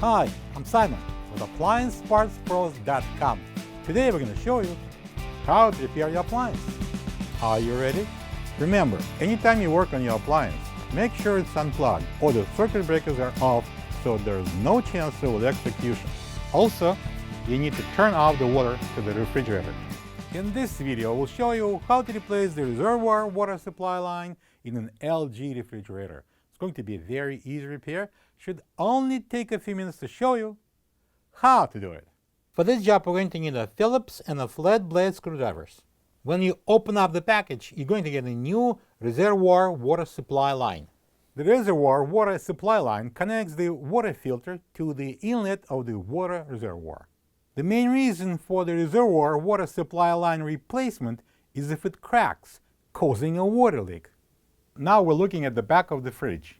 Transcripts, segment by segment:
Hi, I'm Simon with AppliancePartsPros.com. Today we're going to show you how to repair your appliance. Are you ready? Remember, anytime you work on your appliance, make sure it's unplugged or the circuit breakers are off so there's no chance of electrocution. Also, you need to turn off the water to the refrigerator. In this video, we'll show you how to replace the reservoir water supply line in an LG refrigerator. It's going to be a very easy repair. Should only take a few minutes to show you how to do it. For this job, we're going to need a Phillips and a flat blade screwdrivers. When you open up the package, you're going to get a new reservoir water supply line. The reservoir water supply line connects the water filter to the inlet of the water reservoir. The main reason for the reservoir water supply line replacement is if it cracks, causing a water leak. Now we're looking at the back of the fridge.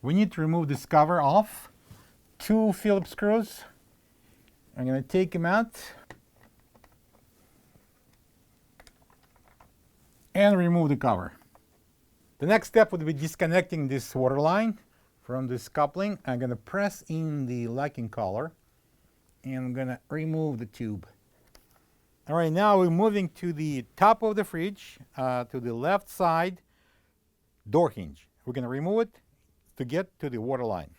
We need to remove this cover off. 2 Phillips screws. I'm going to take them out and remove the cover. The next step would be disconnecting this water line from this coupling. I'm going to press in the locking collar and I'm going to remove the tube. All right, now we're moving to the top of the fridge, to the left side door hinge. We're going to remove it to get to the water line.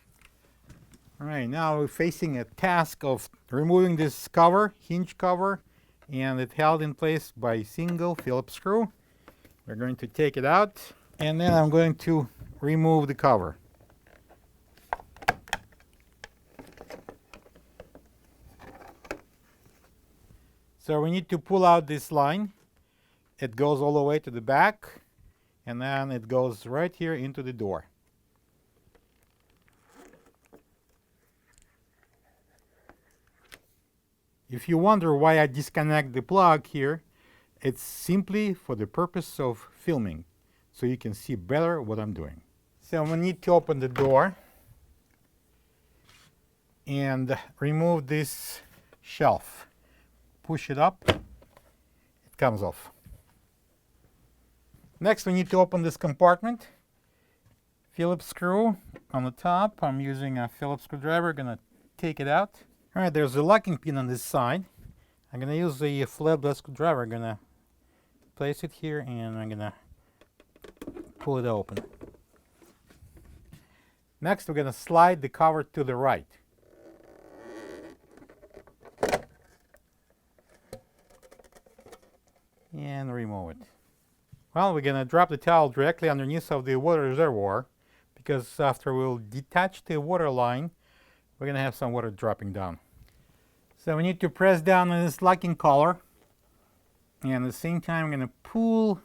All right, now we're facing a task of removing this cover, hinge cover, and it's held in place by a single Phillips screw. We're going to take it out, and then I'm going to remove the cover. So we need to pull out this line. It goes all the way to the back, and then it goes right here into the door. If you wonder why I disconnect the plug here, it's simply for the purpose of filming, so you can see better what I'm doing. So we need to open the door and remove this shelf. Push it up, it comes off. Next, we need to open this compartment. Phillips screw on the top. I'm using a Phillips screwdriver, gonna take it out. All right, there's a locking pin on this side. I'm gonna use the flat blade screwdriver. I'm gonna place it here and I'm gonna pull it open. Next, we're gonna slide the cover to the right. And remove it. Well, we're gonna drop the towel directly underneath of the water reservoir because after we'll detach the water line, we're gonna have some water dropping down. So we need to press down on this locking collar, and at the same time I'm gonna pull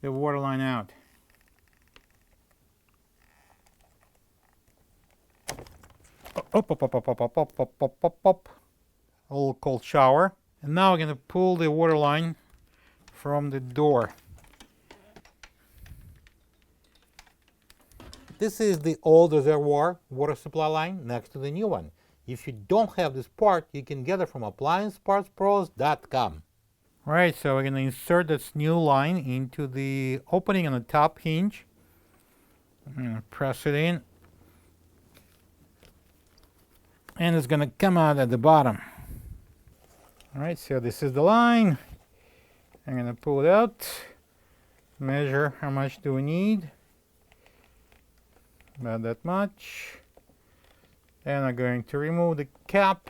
the water line out. Up, up, up, up, up, up, up, up, up, up, up. A little cold shower. And now we're gonna pull the water line from the door. This is the old reservoir water supply line next to the new one. If you don't have this part, you can get it from AppliancePartsPros.com. All right, so we're going to insert this new line into the opening on the top hinge. I'm going to press it in. And it's going to come out at the bottom. All right, so this is the line. I'm going to pull it out. Measure how much do we need. About that much. And I'm going to remove the cap.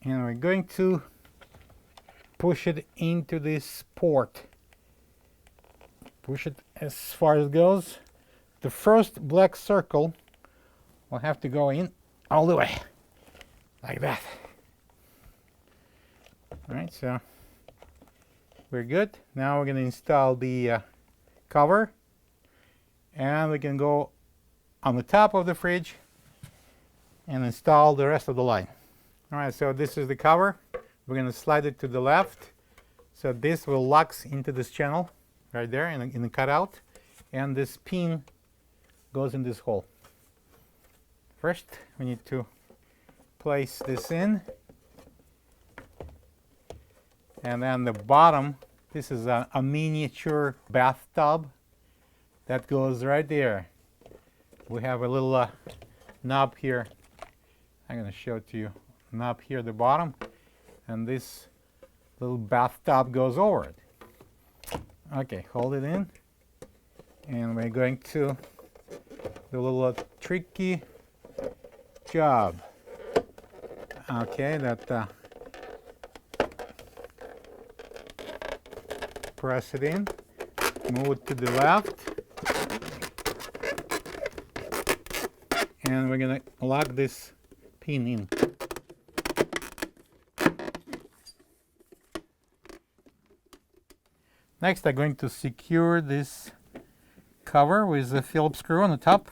And we're going to push it into this port. Push it as far as it goes. The first black circle will have to go in all the way. Like that. Alright, so we're good. Now we're going to install the cover. And we can go on the top of the fridge and install the rest of the line. All right, so this is the cover. We're going to slide it to the left. So this will lock into this channel right there in the cutout. And this pin goes in this hole. First, we need to place this in. And then the bottom, this is a miniature bathtub that goes right there. We have a little knob here. I'm going to show it to you. Knob here at the bottom, and this little bathtub goes over it. Okay, hold it in, and we're going to do a little tricky job. Okay, that press it in, move it to the left, and we're gonna lock this pin in. Next, I'm going to secure this cover with a Phillips screw on the top.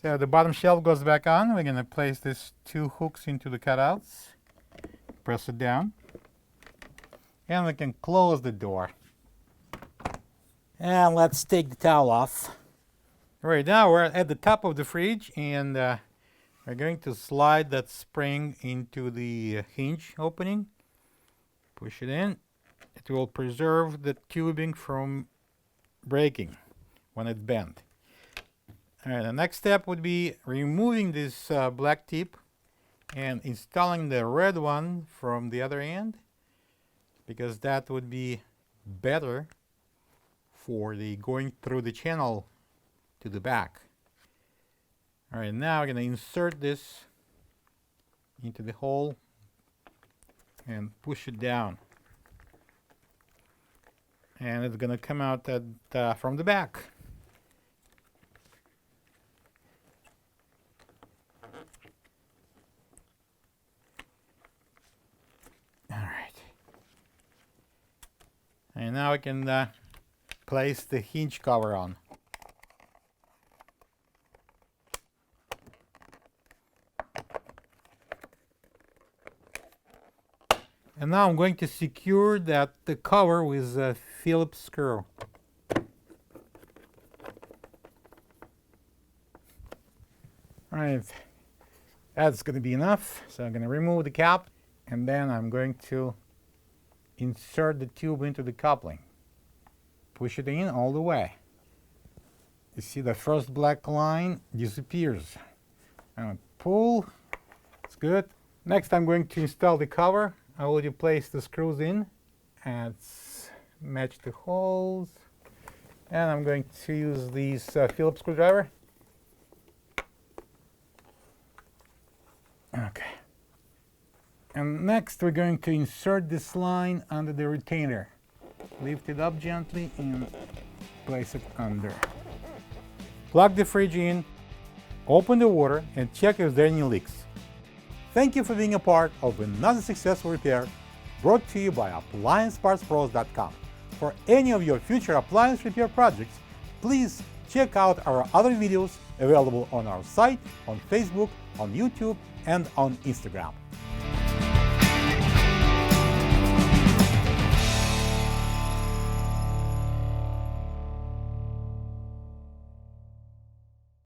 So the bottom shelf goes back on. We're going to place these two hooks into the cutouts. Press it down. And we can close the door. And let's take the towel off. Right now we're at the top of the fridge, and we're going to slide that spring into the hinge opening. Push it in. It will preserve the tubing from breaking when it's bent. All right, the next step would be removing this black tip and installing the red one from the other end, because that would be better for the going through the channel to the back. All right, now we're going to insert this into the hole and push it down. And it's going to come out from the back. All right. And now I can place the hinge cover on. And now I'm going to secure the cover with a Phillips screw. All right, that's going to be enough. So I'm going to remove the cap, and then I'm going to insert the tube into the coupling. Push it in all the way. You see the first black line disappears. I'm going to pull. It's good. Next, I'm going to install the cover. I already placed the screws in and match the holes. And I'm going to use this Phillips screwdriver. Okay. And next we're going to insert this line under the retainer. Lift it up gently and place it under. Plug the fridge in, open the water, and check if there are any leaks. Thank you for being a part of another successful repair brought to you by AppliancePartsPros.com. For any of your future appliance repair projects, please check out our other videos available on our site, on Facebook, on YouTube, and on Instagram.